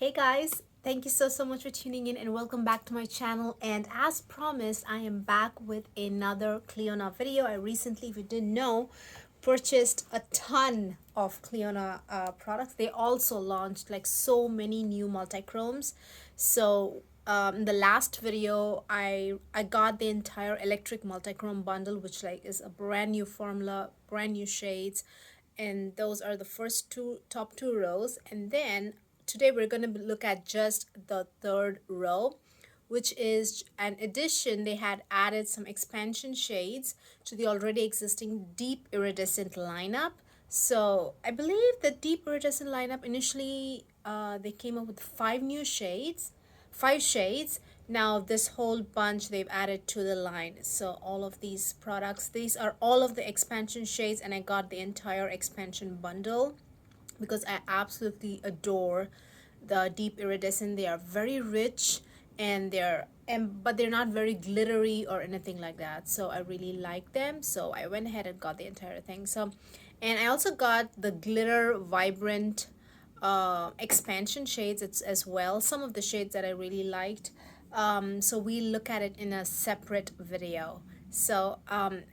Hey guys, thank you so much for tuning in and welcome back to my channel. And as promised, I am back with another Clionadh video. I recently, if you didn't know, purchased a ton of Clionadh products. They also launched like so many new multichromes. So in the last video, I got the entire electric multichrome bundle, which like is a brand new formula, brand new shades, and those are the first top two rows. And then today we're going to look at just the third row, which is an addition. They had added some expansion shades to the already existing deep iridescent lineup. So I believe the deep iridescent lineup initially they came up with five shades. Now this whole bunch they've added to the line. So all of these products, these are all of the expansion shades, and I got the entire expansion bundle because I absolutely adore the deep iridescent. They are very rich and but they're not very glittery or anything like that. So I really like them. So I went ahead and got the entire thing. So, and I also got the glitter vibrant expansion shades as well. Some of the shades that I really liked. So we look at it in a separate video. So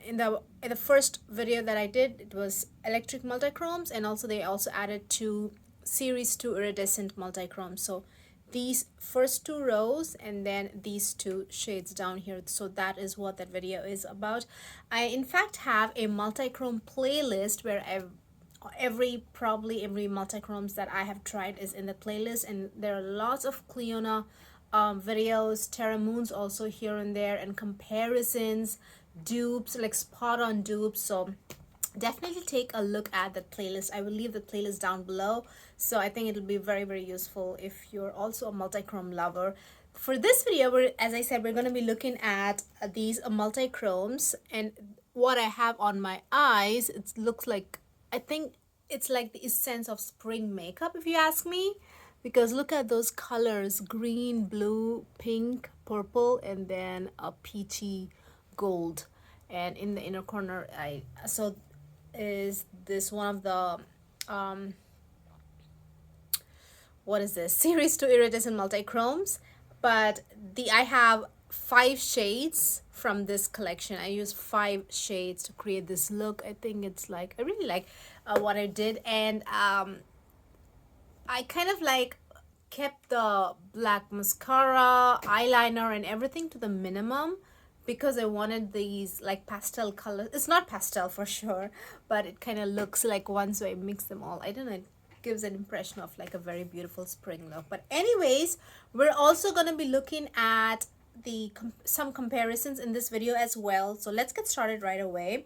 in the first video that I did, it was electric multichromes, and also they also added two series 2 iridescent multichromes. So these first two rows and then these two shades down here. So that is what that video is about. I in fact have a multichrome playlist where probably every multichromes that I have tried is in the playlist, and there are lots of Clionadh videos, Terra moons also here and there, and comparisons, dupes, like spot on dupes. So definitely take a look at the playlist. I will leave the playlist down below, so I think it'll be very useful if you're also a multichrome lover. For this video, as I said, we're going to be looking at these multichromes, and what I have on my eyes, it looks like, I think it's like the essence of spring makeup, if you ask me, because look at those colors: green, blue, pink, purple, and then a peachy gold. And in the inner corner, is this one of the what is this, series 2 iridescent multichromes. But I have 5 shades from this collection. I used 5 shades to create this look. I think it's like, I really like what I did. And I kind of like kept the black mascara, eyeliner, and everything to the minimum, because I wanted these like pastel colors. It's not pastel for sure, but it kind of looks like one, so I mix them all. I don't know, it gives an impression of like a very beautiful spring look. But anyways, we're also going to be looking at some comparisons in this video as well. So let's get started right away.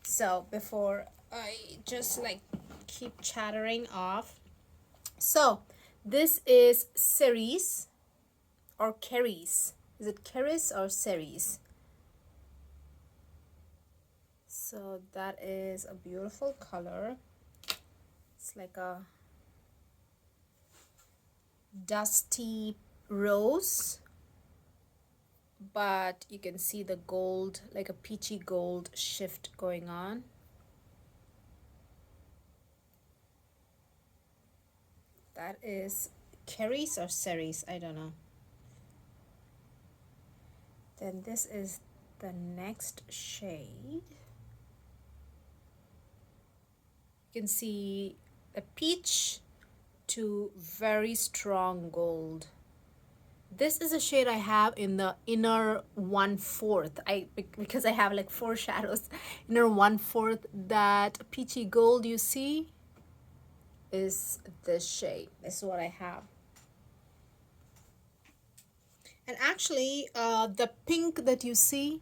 So before I just like keep chattering off, so this is Cerise or Cerise. Is it Cerise or Cerise? So that is a beautiful color. It's like a dusty rose, but you can see the gold, like a peachy gold shift going on. That is Cerise or Cerise, I don't know. Then this is the next shade. You can see a peach to very strong gold. This is a shade I have in the inner 1/4. Because I have like 4 shadows. Inner 1/4, that peachy gold you see is this shade. This is what I have. And actually the pink that you see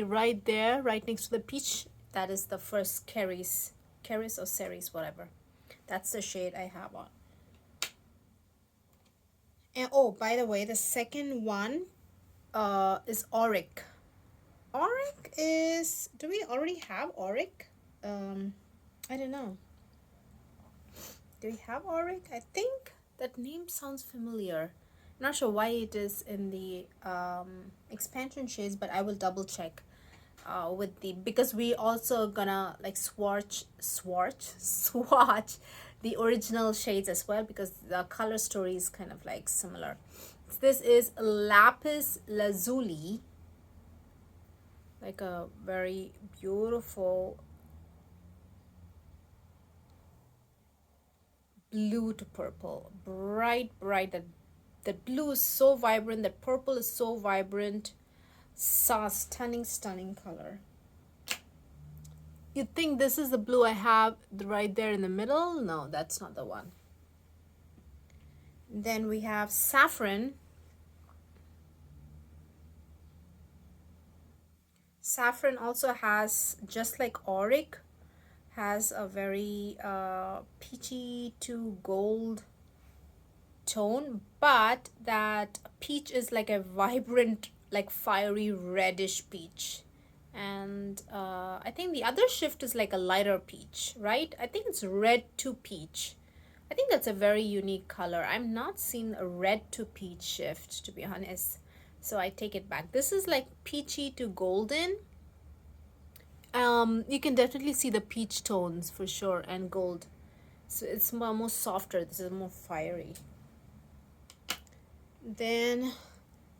right there, right next to the peach, that is the first Cerise or Cerise, whatever. That's the shade I have on. And oh, by the way, the second one is Auric. Auric is, do we already have Auric? I don't know. Do we have Auric? I think that name sounds familiar. I'm not sure why it is in the expansion shades, but I will double check with because we also gonna like swatch the original shades as well, because the color story is kind of like similar. This is Lapis Lazuli, like a very beautiful blue to purple, bright, bright. That blue is so vibrant, that purple is so vibrant. Stunning, stunning color. You think this is the blue I have right there in the middle? No, that's not the one. Then we have Saffron. Saffron also has, just like Auric, has a very peachy to gold tone, but that peach is like a vibrant, like fiery reddish peach. And I think the other shift is like a lighter peach, right? I think it's red to peach. I think that's a very unique color. I'm not seeing a red to peach shift, to be honest. So I take it back. This is like peachy to golden. You can definitely see the peach tones for sure, and gold. So it's more softer. This is more fiery. Then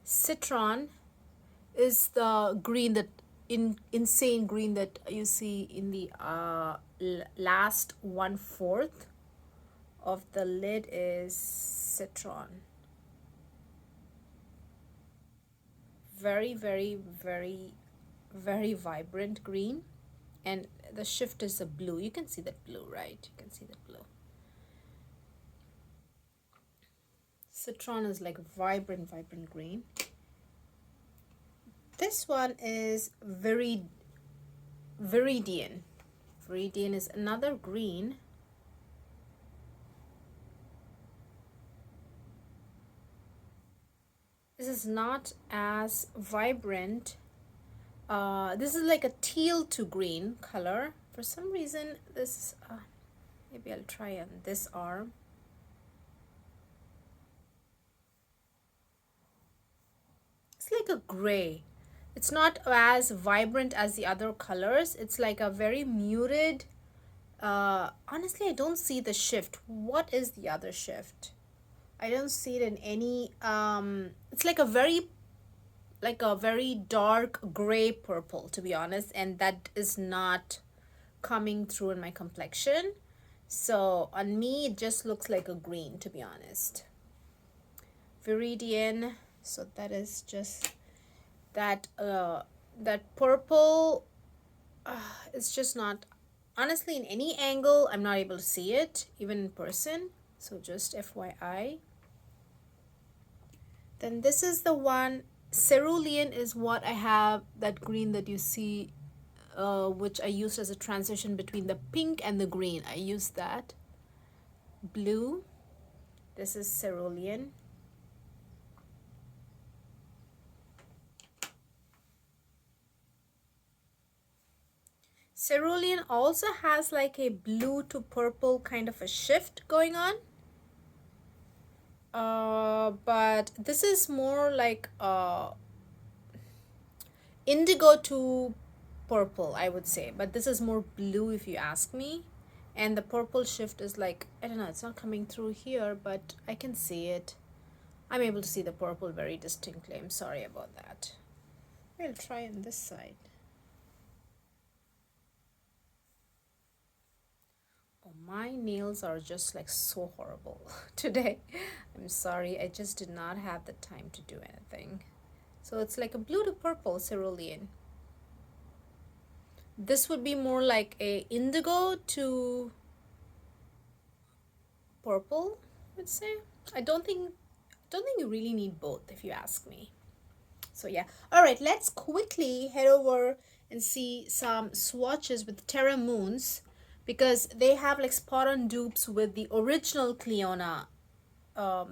Citron is the green, that insane green that you see in the last 1/4 of the lid is Citron. Very, very, very, very vibrant green, and the shift is a blue. You can see that blue, right? You can see the blue. Citron is like vibrant, vibrant green. This one is Viridian. Viridian is another green. This is not as vibrant. This is like a teal to green color. For some reason, this, maybe I'll try on this arm. It's like a gray. It's not as vibrant as the other colors. It's like a very muted. Honestly, I don't see the shift. What is the other shift? I don't see it in any. It's like a very dark gray purple, to be honest, and that is not coming through in my complexion. So on me, it just looks like a green, to be honest. Viridian. So that is just that purple. It's just not, honestly, in any angle I'm not able to see it, even in person. So just FYI. Then this is the one. Cerulean is what I have, that green that you see, which I used as a transition between the pink and the green. I used that. Blue. This is Cerulean. Cerulean also has like a blue to purple kind of a shift going on. But this is more like indigo to purple, I would say. But this is more blue if you ask me. And the purple shift is like, I don't know, it's not coming through here, but I can see it. I'm able to see the purple very distinctly. I'm sorry about that. I'll try on this side. Oh, my nails are just like so horrible today. I'm sorry, I just did not have the time to do anything. So it's like a blue to purple cerulean. This would be more like a indigo to purple, I would say. I don't think you really need both, if you ask me. So yeah. All right, let's quickly head over and see some swatches with Terra Moons, because they have like spot on dupes with the original Clionadh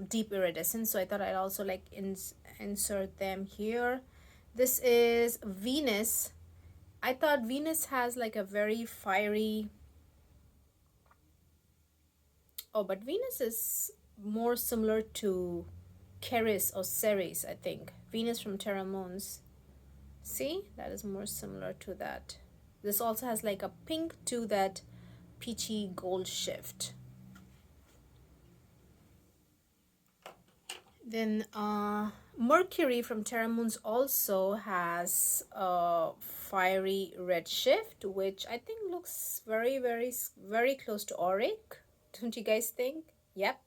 deep iridescent. So I thought I'd also like insert them here. This is Venus. I thought Venus has like a very fiery. Oh, but Venus is more similar to Cerise or Cerise, I think. Venus from Terra Moons. See, that is more similar to that. This also has like a pink to that peachy gold shift. Then Mercury from Terra Moons also has a fiery red shift, which I think looks very close to Auric. Don't you guys think? Yep,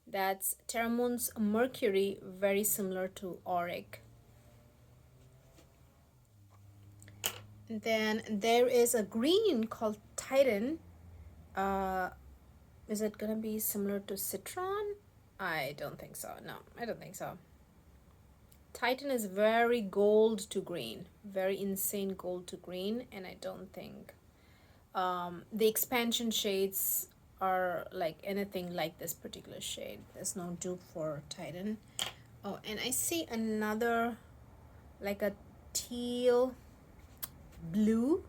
that's Terra Moons Mercury, very similar to Auric. Then there is a green called Titan. Is it gonna be similar to Citron? I don't think so. No, I don't think so. Titan is very gold to green, very insane gold to green, and I don't think the expansion shades are like anything like this particular shade. There's no dupe for Titan. Oh, and I see another like a teal blue,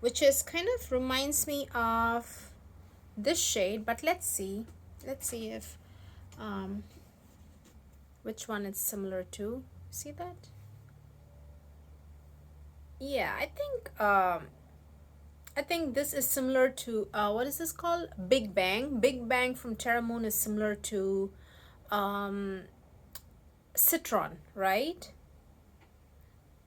which is kind of reminds me of this shade, but let's see if which one it's similar to. See that? Yeah, I think this is similar to what is this called? Big Bang. Big Bang from Terra Moon is similar to Citron, right?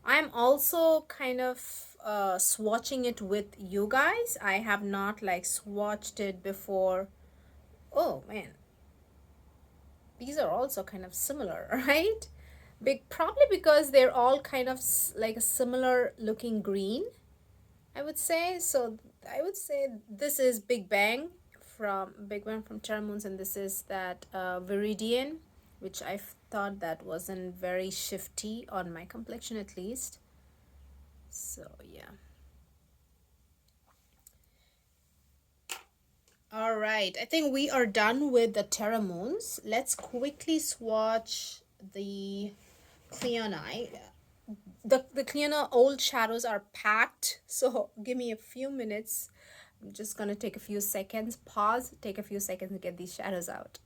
I'm also kind of swatching it with you guys. I have not like swatched it before. Oh man, these are also kind of similar, right? Probably because they're all kind of like a similar looking green, I would say. So I would say this is Big Bang from Terra Moons, and this is that Viridian, which I thought that wasn't very shifty on my complexion at least. So yeah. All right, I think we are done with the Terra Moons. Let's quickly swatch the Clionadh. The Clionadh old shadows are packed, so give me a few minutes. I'm just gonna take a few seconds, pause, take a few seconds to get these shadows out.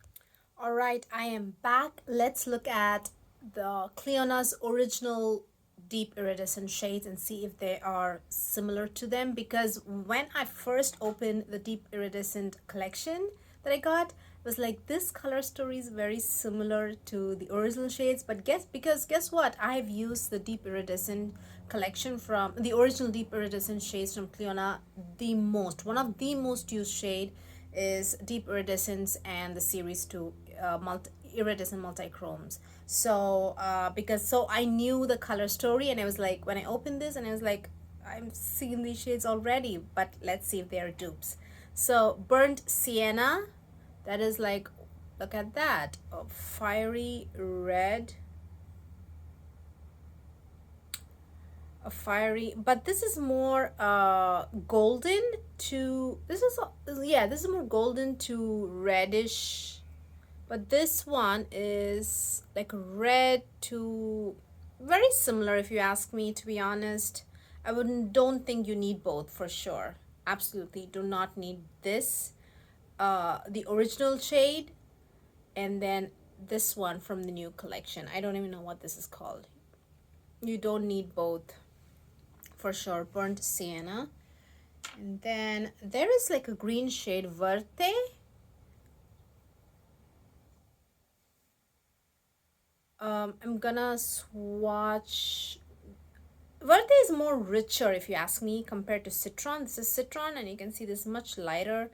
All right, I am back. Let's look at the Clionadh's original deep iridescent shades and see if they are similar to them, because when I first opened the deep iridescent collection that I got, it was like this color story is very similar to the original shades, but guess what, I've used the deep iridescent collection from the original deep iridescent shades from Clionadh the most. One of the most used shade is deep iridescence and the series 2 iridescent multi-chromes. So because I knew the color story, and I was like, when I opened this and I was like, I'm seeing these shades already, but let's see if they are dupes. So burnt sienna, that is like, look at that, a fiery red, a fiery, but this is more golden to, this is more golden to reddish, but this one is like red to, very similar if you ask me, to be honest. Don't think you need both for sure. Absolutely do not need this, the original shade, and then this one from the new collection. I don't even know what this is called. You don't need both for sure. Burnt sienna, and then there is like a green shade, Verte. I'm gonna swatch. Verte is more richer if you ask me compared to Citron. This is Citron, and you can see this much lighter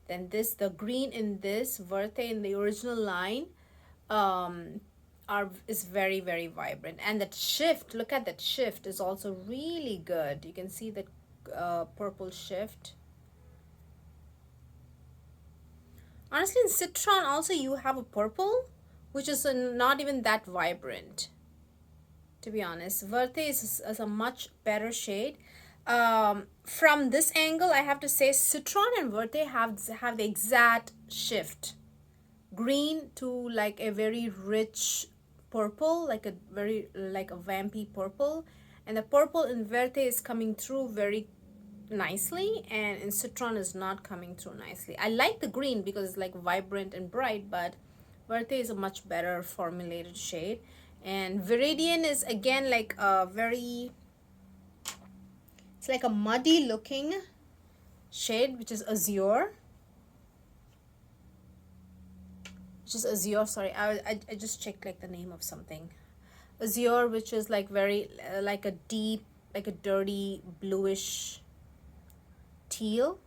than this. The green in this Verte in the original line is very vibrant, and that shift, look at that shift, is also really good. You can see the purple shift. Honestly, in Citron also you have a purple, which is not even that vibrant, to be honest. Verte is a much better shade. From this angle, I have to say Citron and Verte have the exact shift. Green to like a very rich purple, like a vampy purple, and the purple in Verte is coming through very nicely, and in Citron is not coming through nicely. I like the green because it's like vibrant and bright, but Verte is a much better formulated shade. And Viridian is again like a very, it's like a muddy looking shade, which is Azure. just Azure, sorry, I just checked like the name of something. Azure, which is like very like a deep, like a dirty bluish teal.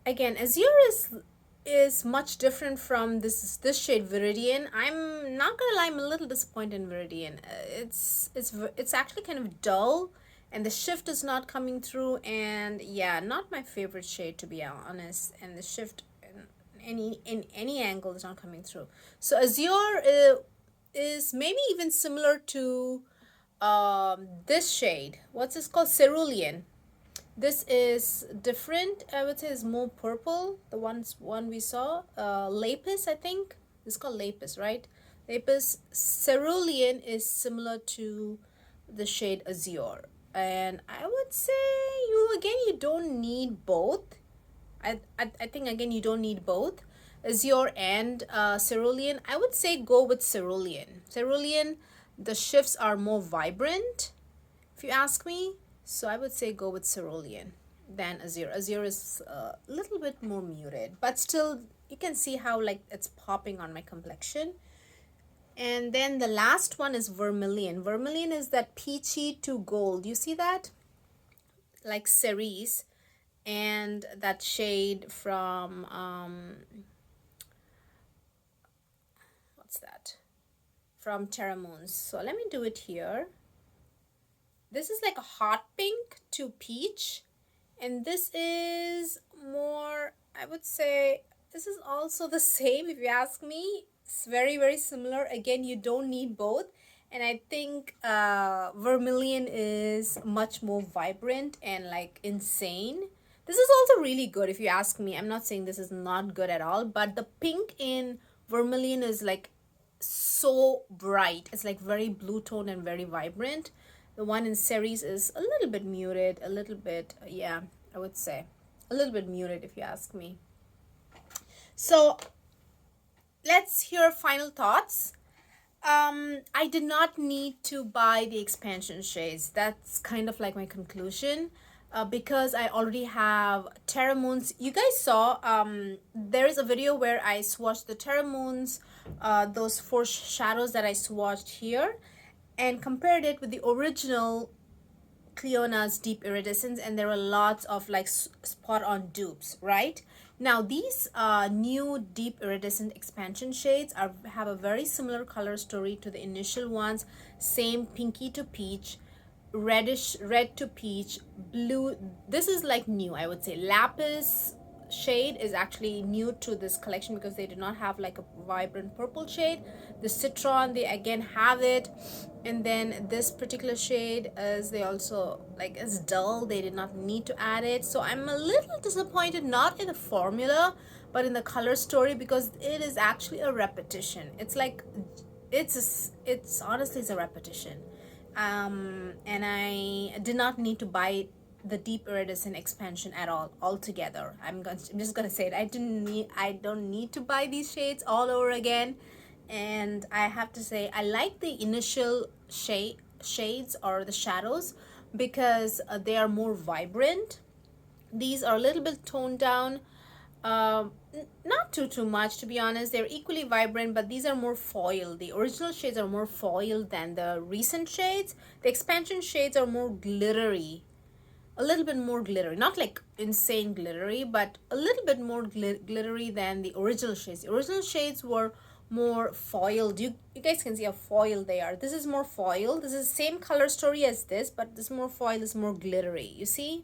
Again, Azure is much different from this shade Viridian. I'm not gonna lie, I'm a little disappointed in Viridian. It's actually kind of dull, and the shift is not coming through, and yeah, not my favorite shade, to be honest. And the shift in any angle is not coming through. So Azure is maybe even similar to this shade. What's this called? Cerulean. This is different. I would say it's more purple. The one we saw, Lapis, I think. It's called Lapis, right? Lapis. Cerulean is similar to the shade Azure, and I would say you don't need both. I think again you don't need both Azure and Cerulean. I would say go with Cerulean. Cerulean, the shifts are more vibrant, if you ask me. So I would say go with Cerulean than Azure. Azure is a little bit more muted, but still you can see how like it's popping on my complexion. And then the last one is Vermillion. Vermillion is that peachy to gold. You see that? Like Cerise, and that shade from what's that? From Terra. So let me do it here. This is like a hot pink to peach, and this is more, I would say, this is also the same, if you ask me. It's very, very similar. Again, you don't need both, and I think Vermillion is much more vibrant and like insane. This is also really good, if you ask me. I'm not saying this is not good at all, but the pink in Vermillion is like so bright. It's like very blue tone and very vibrant. The one in Cerise is a little bit muted, a little bit, yeah, I would say a little bit muted, if you ask me. So let's hear final thoughts. I did not need to buy the expansion shades. That's kind of like my conclusion, because I already have Terra. You guys saw there is a video where I swatched the Terra, those 4 shadows that I swatched here, and compared it with the original Clionadh's Deep Iridescence, and there were lots of like spot on dupes, right? Now these new Deep Iridescent expansion shades have a very similar color story to the initial ones. Same pinky to peach, reddish red to peach, blue. This is like new, I would say. Lapis shade is actually new to this collection because they did not have like a vibrant purple shade. The Citron, they again have it, and then this particular shade is, they also like, is dull. They did not need to add it. So I'm a little disappointed, not in the formula but in the color story, because it is actually a repetition. It's like it's honestly, it's a repetition. And I did not need to buy the Deep Iridescent expansion at all altogether. I'm just gonna say it. I don't need to buy these shades all over again. And I have to say, I like the initial shades or the shadows because they are more vibrant. These are a little bit toned down, not too much, to be honest. They're equally vibrant, but these are more foiled. The original shades are more foiled than the recent shades. The expansion shades are more glittery, a little bit more glittery, not like insane glittery, but a little bit more glittery than the original shades. The original shades were more foiled. You guys can see how foiled they are. This is more foiled. This is the same color story as this, but this more foiled is more glittery, you see?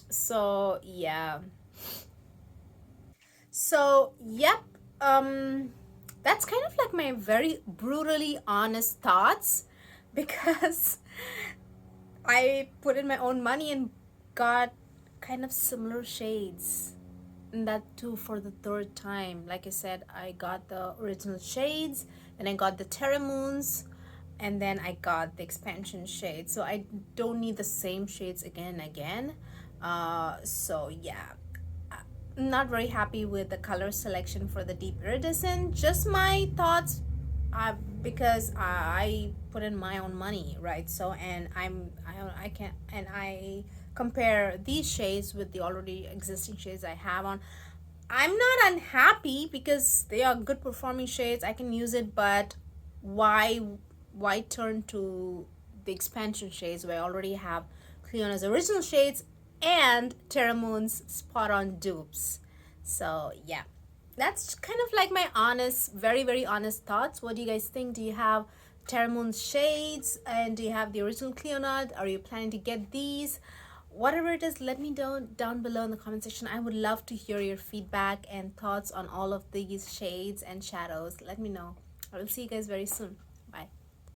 So yeah, so yep, that's kind of like my very brutally honest thoughts, because I put in my own money and got kind of similar shades, and that too for the 3rd time. Like I said, I got the original shades, then I got the Terra, and then I got the expansion shades. So I don't need the same shades again and again. So yeah, I'm not very happy with the color selection for the Deep Iridescent. Just my thoughts, because I put in my own money, right? So, and I compare these shades with the already existing shades I have on. I'm not unhappy because they are good performing shades. I can use it, but why turn to the expansion shades where I already have Clionadh's original shades and Terra Moon's spot on dupes? So yeah, that's kind of like my honest, very, very honest thoughts. What do you guys think? Do you have Terra Moon's shades and do you have the original Clionadh? Are you planning to get these? Whatever it is, let me know down below in the comment section. I would love to hear your feedback and thoughts on all of these shades and shadows. Let me know. I will see you guys very soon.